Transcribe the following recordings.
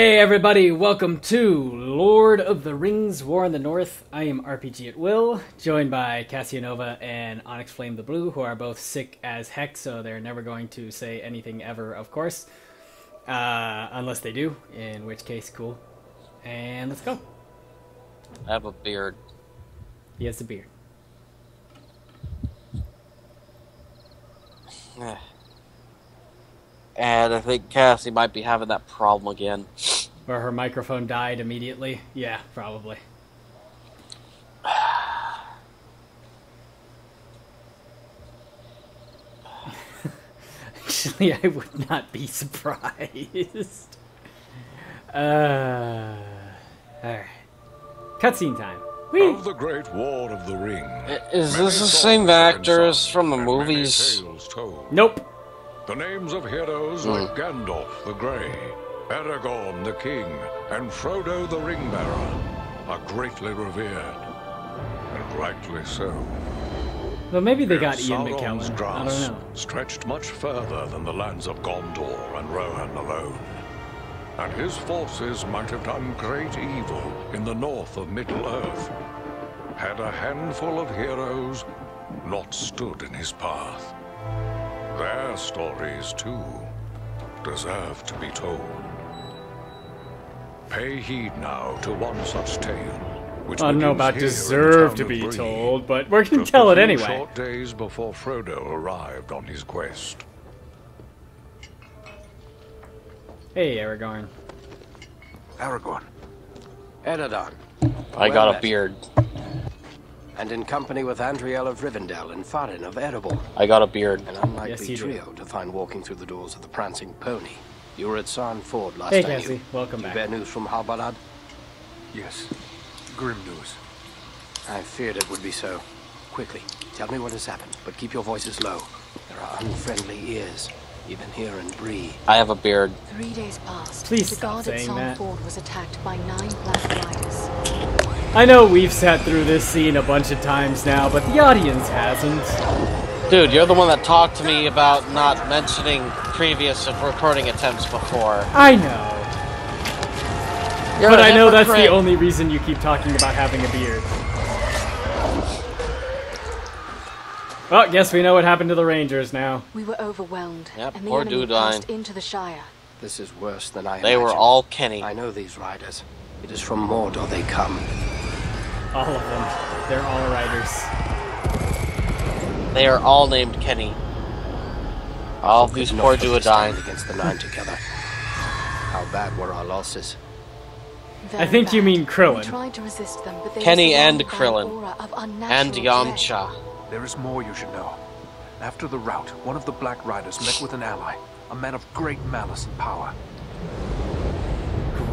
Hey everybody, welcome to Lord of the Rings War in the North. I am RPG at Will, joined by Cassionova and Onyx Flame the Blue, who are both sick as heck, so they're never going to say anything ever, of course. Unless they do, in which case, cool. And let's go. I have a beard. He has a beard. And I think Cassie might be having that problem again. Or her microphone died immediately. Yeah, probably. Actually, I would not be surprised. Alright. Cutscene time. Whee! Of the Great War of the Ring. Is this the same actors from the movies? Nope. The names of heroes like Gandalf the Grey, Aragorn the King, and Frodo the Ring-Bearer are greatly revered, and rightly so. Well, maybe they got Ian Sauron's McKellen. I grasp don't know. stretched much further than the lands of Gondor and Rohan alone, and his forces might have done great evil in the north of Middle-earth, had a handful of heroes not stood in his path. Their stories, too, deserve to be told. Pay heed now to one such tale, which I don't know begins about here in the deserve town to of be Bree, told, but we're going to just tell a it few anyway. short days before Frodo arrived on his quest. Hey, Aragorn. Aragorn. Eredon. I got a beard. And in company with Andriel of Rivendell and Farin of Erebor. I got a beard. An unlikely Yes, you do. trio to find walking through the doors of the Prancing Pony. You were at Sarn Ford last Hey, I Cassie. knew. Welcome You back. bear news from Halbarad? Yes. Grim news. I feared it would be so. Quickly, tell me what has happened, but keep your voices low. There are unfriendly ears, even here in Bree. I have a beard. 3 days passed. Please the stop guard saying at Sarn that. Ford was attacked by 9 Black Riders. I know we've sat through this scene a bunch of times now, but the audience hasn't. Dude, you're the one that talked to me about not mentioning previous recording attempts before. I know. You're But a I know that's the hypocrite. only reason you keep talking about having a beard. Well, guess we know what happened to the Rangers now. We were overwhelmed, Yep, and the poor enemy dude passed died. into the Shire. This is worse than I They were imagined. all Kenny. I know these riders. It is from Mordor they come. All of them. They're all writers. They are all named Kenny. All Could these not poor put a dudes stand died. against the 9 together. How bad were our losses? I think you Very mean bad. Krillin. We tried to resist them, but they Kenny were and surrounded by Krillin. an aura of And unnatural Yamcha. There is more you should know. After the rout, one of the Black Riders met with an ally, a man of great malice and power.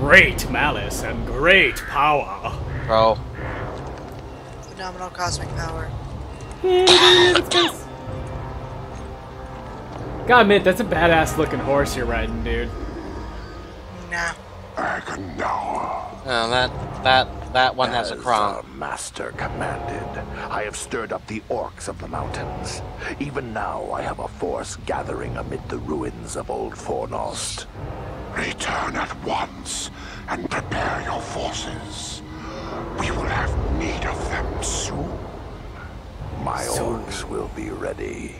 Great malice and great power. Bro. Phenomenal cosmic power. Gotta admit, that's a badass looking horse you're riding, dude. Nah. Agandaur. Oh, that one has a As crown. our master commanded, I have stirred up the orcs of the mountains. Even now, I have a force gathering amid the ruins of Old Fornost. Return at once and prepare your forces. We will have need of them soon. My orcs will be ready.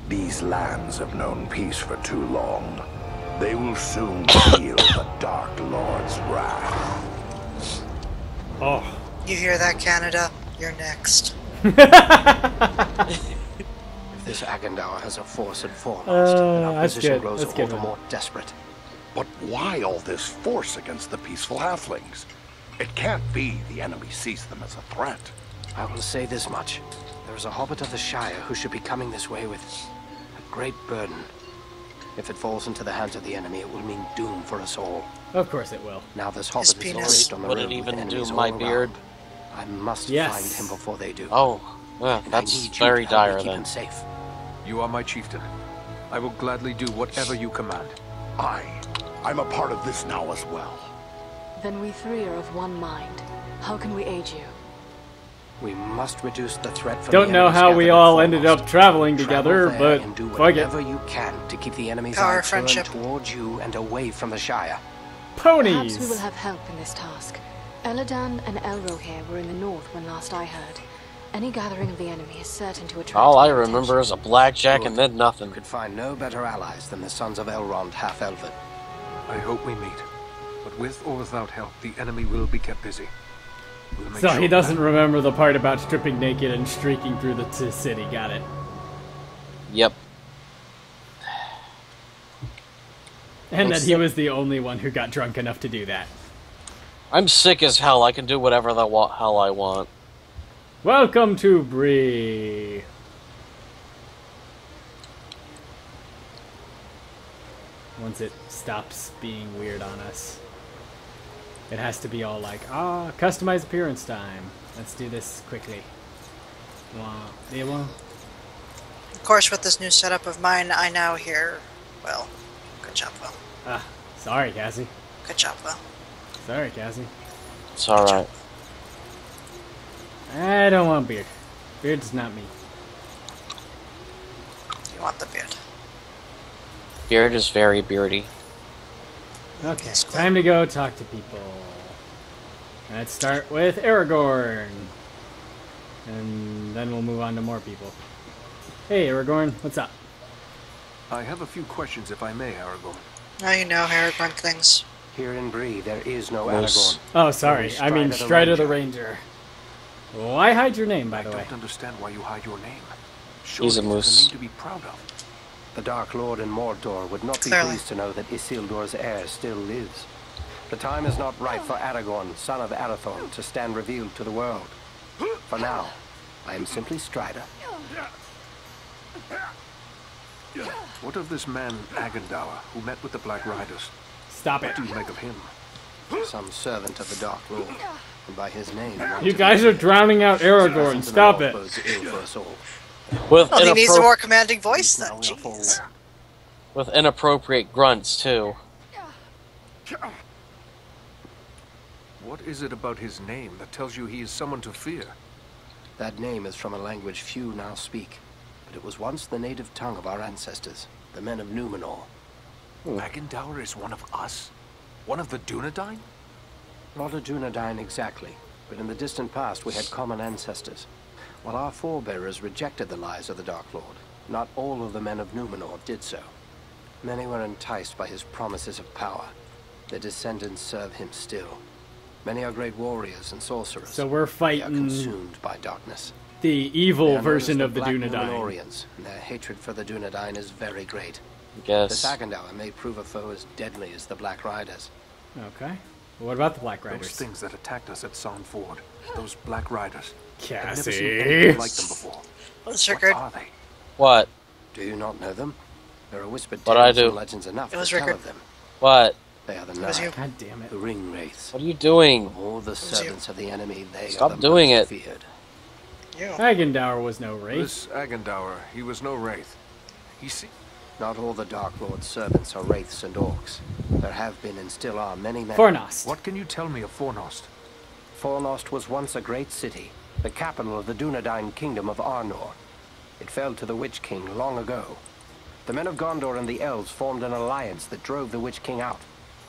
These lands have known peace for too long. They will soon feel the Dark Lord's wrath. Oh. You hear that, Canada? You're next. If this Agandaur has a force at Fornost, then our that's position good. grows That's all good the one. more desperate. But why all this force against the peaceful halflings? It can't be the enemy sees them as a threat. I will say this much. There is a hobbit of the Shire who should be coming this way with a great burden. If it falls into the hands of the enemy, it will mean doom for us all. Of course it will. Now this His hobbit is penis. already on the Would road it with even enemies do my all beard? around. I must Yes. find him before they do. Oh, well, And I that's need you very to help me dire keep then. him safe. You are my chieftain. I will gladly do whatever you command. I'm a part of this now as well. Then we 3 are of one mind. How can we aid you? We must reduce the threat from Don't the know enemies how we gathered all at ended Fornost. up traveling together, Travel there but and do fuck it. whatever you can to keep the enemy's Power eye of friendship. turned towards you and away from the Shire. ponies! Perhaps we will have help in this task. Eladan and Elrohir were in the north when last I heard. Any gathering of the enemy is certain to attract All I their remember attention. is a blackjack and then nothing. You could find no better allies than the sons of Elrond half-elven. I hope we meet. But with or without help, the enemy will be kept busy. We'll make So sure he of doesn't that. remember the part about stripping naked and streaking through the city. Got it. Yep. And that he was the only one who got drunk enough to do that. I'm sick as hell. I can do whatever the hell I want. Welcome to Bree. Once it stops being weird on us, it has to be all like, customized appearance time. Let's do this quickly. Of course, with this new setup of mine, I now hear, well, good job, Will. Sorry, Cassie. Good job, Will. Sorry, Cassie. It's alright. I don't want beard. Beard's not me. You want the beard. Beard is very beardy. Okay, time to go talk to people. Let's start with Aragorn. And then we'll move on to more people. Hey, Aragorn, what's up? I have a few questions, if I may, Aragorn. Now you know Aragorn things. Here in Bree, there is no Yes. Aragorn. Oh, sorry. I mean Strider the Strider the Ranger. Why hide your name, by the I way? don't understand why you hide your name. He's a Surely moose. it's a name to be proud of. The Dark Lord in Mordor would not be Clearly. pleased to know that Isildur's heir still lives. The time is not right for Aragorn, son of Arathorn, to stand revealed to the world. For now, I am simply Strider. What of this man, Agandaur, who met with the Black Riders? Stop it. What do you make of him? Some servant of the Dark Lord, and by his name... You guys are drowning out Aragorn. Stop it. Bodes ill for us all. With, Well, he needs a inappro- more commanding voice then. Now we are full Jeez. war. with inappropriate grunts, too. What is it about his name that tells you he is someone to fear? That name is from a language few now speak, but it was once the native tongue of our ancestors, the men of Numenor. Agandaur is one of us? One of the Dunedain? Not a Dunedain exactly, but in the distant past we had common ancestors. While our forebearers rejected the lies of the Dark Lord, not all of the men of Numenor did so. Many were enticed by his promises of power. Their descendants serve him still. Many are great warriors and sorcerers. So we're They are fighting consumed by darkness. the They evil are known version as of the Black Dunedain. Númenóreans, and their hatred for the Dunedain is very great. I This guess. Agandaur may prove a foe as deadly as the Black Riders. Okay. What about the Black Those Riders? things that attacked us at Son Ford. Those Black Riders. I've never Cassie. seen anything like them before. What's What Rickard? are they? What? Do you not know them? There are whispered What I tales do? and legends enough It to was tell Rickard. of them. What? They are the was you. Nine, God damn it. the Ring Wraiths. What are you doing? Of all the you. servants of the enemy, they Stop are the doing most it. feared. You. Agandaur was no wraith. This Agandaur, he was no wraith. He see. Not all the Dark Lord's servants are wraiths and orcs. There have been and still are many men. Fornost. What can you tell me of Fornost? Fornost was once a great city, the capital of the Dunedain kingdom of Arnor. It fell to the Witch King long ago. The men of Gondor and the elves formed an alliance that drove the Witch King out,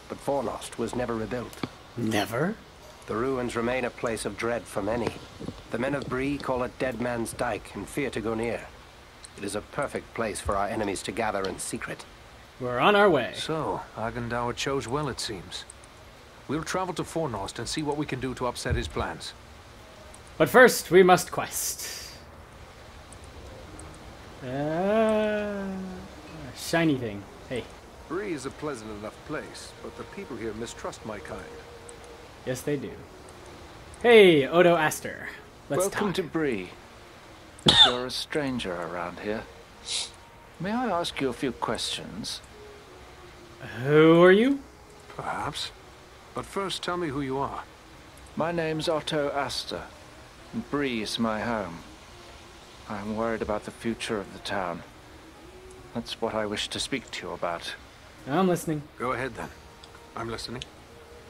but Fornost was never rebuilt. Never? The ruins remain a place of dread for many. The men of Bree call it Dead Man's Dyke and fear to go near. It is a perfect place for our enemies to gather in secret. We're on our way. So, Agandaur chose well, it seems. We'll travel to Fornost and see what we can do to upset his plans. But first, we must quest. Shiny thing. Hey. Bree is a pleasant enough place, but the people here mistrust my kind. Yes, they do. Hey, Odo Aster. Let's Welcome talk. to Bree. You're a stranger around here. May I ask you a few questions? Who are you? Perhaps. But first, tell me who you are. My name's Otto Aster, and Bree is my home. I'm worried about the future of the town. That's what I wish to speak to you about. I'm listening. Go ahead, then. I'm listening.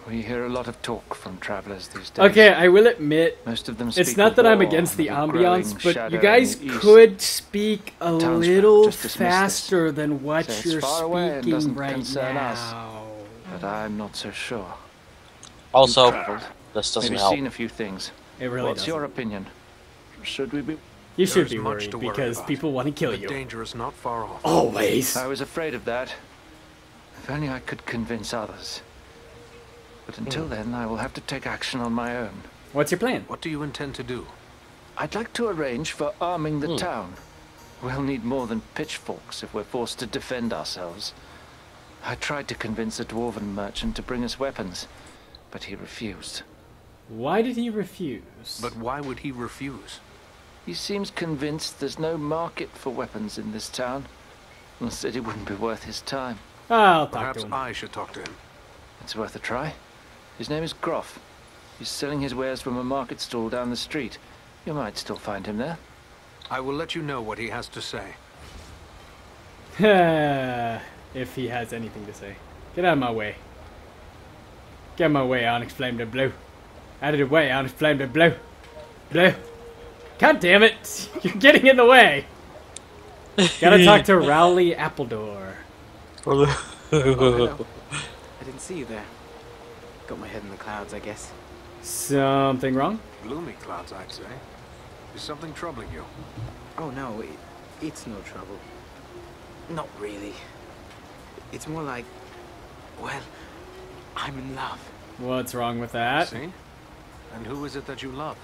We hear a lot of talk from travelers these days. Okay, I will admit, Most of them it's speak not of that I'm war against the and growing ambiance, but shadow you guys in the east. could speak a Townsfolk little just dismiss this. faster than what Say it's you're far away and speaking doesn't right concern us. now. But but I'm not so sure. Also, You've traveled, this doesn't maybe help. seen a few things. It really What's doesn't. your opinion? Should we be... You should There's be much worried to worry because about. people want to kill The you. danger is not far off. Always. I was afraid of that. If only I could convince others. But until then, I will have to take action on my own. What's your plan? What do you intend to do? I'd like to arrange for arming the town. We'll need more than pitchforks if we're forced to defend ourselves. I tried to convince a dwarven merchant to bring us weapons, but he refused. Why did he refuse? But why would he refuse? He seems convinced there's no market for weapons in this town, and said it wouldn't be worth his time. I'll talk Perhaps to him. I should talk to him. It's worth a try. His name is Groff. He's selling his wares from a market stall down the street. You might still find him there. I will let you know what he has to say. If he has anything to say. Get out of my way. Get out of my way, Onyx Flame to Blue. Out of the way, Onyx Flame to Blue. Blue. God damn it! You're getting in the way! Gotta talk to Rowley Appledore. Oh, hello. I didn't see you there. Got my head in the clouds, I guess. Something wrong? Gloomy clouds, I'd say. Is something troubling you? Oh no, it's no trouble. Not really. It's more like, well, I'm in love. What's wrong with that? See? And who is it that you love?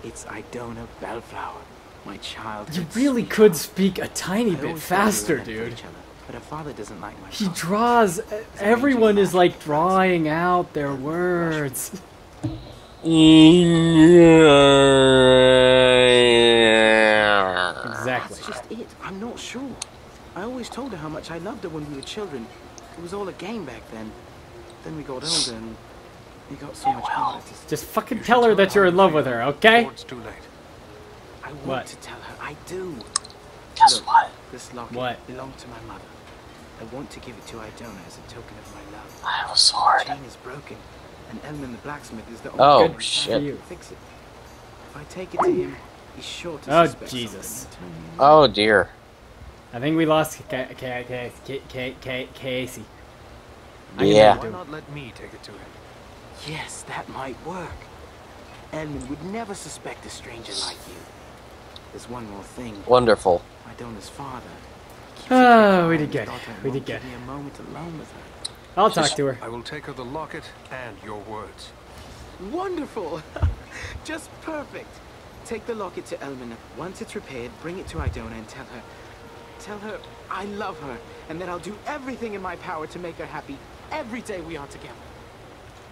It's Idona Bellflower, my child. You really could speak a tiny bit faster, dude. But her father doesn't like my He draws. Everyone is like drawing out their words. Exactly. That's just it. I'm not sure. I always told her how much I loved her when we were children. It was all a game back then. Then we got older and we got so much harder to... Just fucking tell her that you're in love with her, okay? It's too late. I want What? to tell her. I do. Guess Look, what? This locket What? belonged to my mother. I want to give it to Idona as a token of my love. I have a sword. The chain is broken, and Elman the blacksmith is the Oh, only one who shit. can fix it. If I take it to him, he's sure to Oh, suspect Jesus. something. Oh dear. I think we lost Casey. Yeah. Why not let me take it to him? Yes, that might work. Elman would never suspect a stranger like you. There's one more thing. Wonderful. Idona's father. Oh, we did good. We did good. Give me a moment alone with her. I'll talk to her. I will take her the locket and your words. Wonderful! Just perfect. Take the locket to Elman. Once it's repaired, bring it to Idona and tell her I love her, and that I'll do everything in my power to make her happy every day we are together.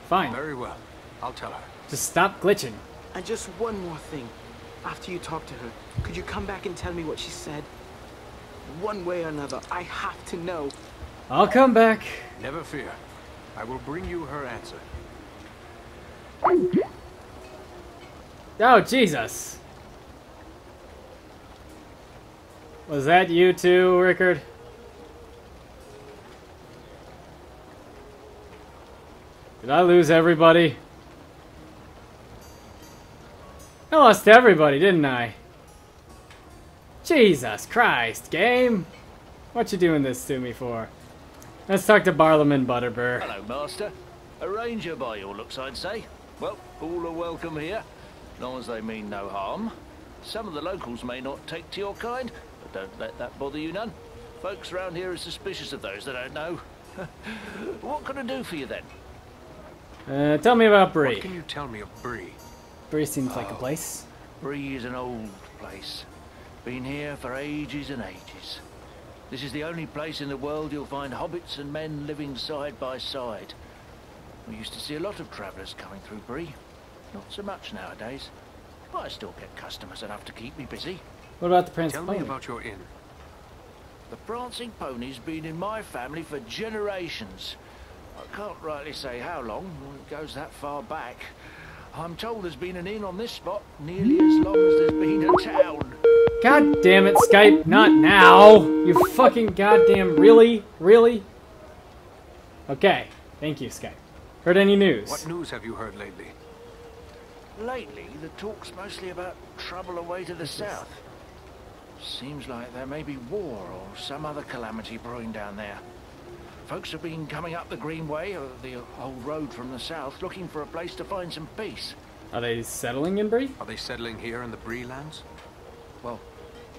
Fine. Very well. I'll tell her. Just stop glitching. And just one more thing. After you talk to her, could you come back and tell me what she said? One way or another, I have to know. I'll come back. Never fear. I will bring you her answer. Oh, Jesus. Was that you too, Rickard? Did I lose everybody? I lost everybody, didn't I? Jesus Christ, game! What you doing this to me for? Let's talk to Barlaman Butterbur. Hello, Master. A ranger by your looks, I'd say. Well, all are welcome here, as long as they mean no harm. Some of the locals may not take to your kind, but don't let that bother you none. Folks around here are suspicious of those they don't know. What can I do for you, then? Tell me about Bree. What can you tell me of Bree? Bree seems like a place. Bree is an old place. Been here for ages and ages. This is the only place in the world you'll find hobbits and men living side by side. We used to see a lot of travellers coming through Bree. Not so much nowadays. But I still get customers enough to keep me busy. What about the Prancing Tell Pony? me about your inn. The Prancing Pony's been in my family for generations. I can't rightly say how long. It goes that far back. I'm told there's been an inn on this spot nearly as long as there's been a town. God damn it, Skype, not now! You fucking goddamn, really? Really? Okay, thank you, Skype. Heard any news? What news have you heard lately? Lately, the talk's mostly about trouble away to the south. Seems like there may be war or some other calamity brewing down there. Folks have been coming up the Greenway, or the old road from the south, looking for a place to find some peace. Are they settling in Bree? Are they settling here in the Bree lands? Well,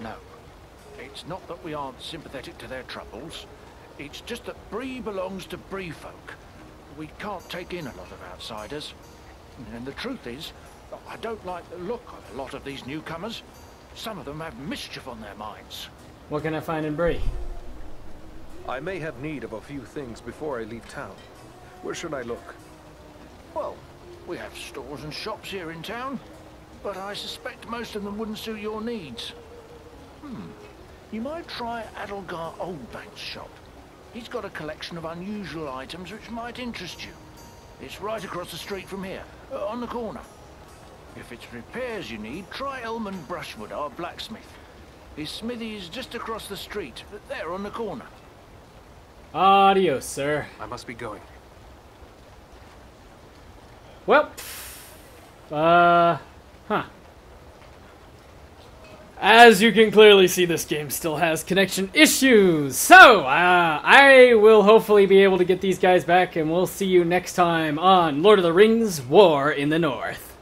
no. It's not that we aren't sympathetic to their troubles. It's just that Bree belongs to Bree folk. We can't take in a lot of outsiders. And the truth is, I don't like the look of a lot of these newcomers. Some of them have mischief on their minds. What can I find in Bree? I may have need of a few things before I leave town. Where should I look? Well, we have stores and shops here in town, but I suspect most of them wouldn't suit your needs. You might try Agandaur Oldbank's shop. He's got a collection of unusual items which might interest you. It's right across the street from here, on the corner. If it's repairs you need, try Elman Brushwood, our blacksmith. His smithy is just across the street, there on the corner. Adios, sir. I must be going. Well, As you can clearly see, this game still has connection issues. So, I will hopefully be able to get these guys back, and we'll see you next time on Lord of the Rings: War in the North.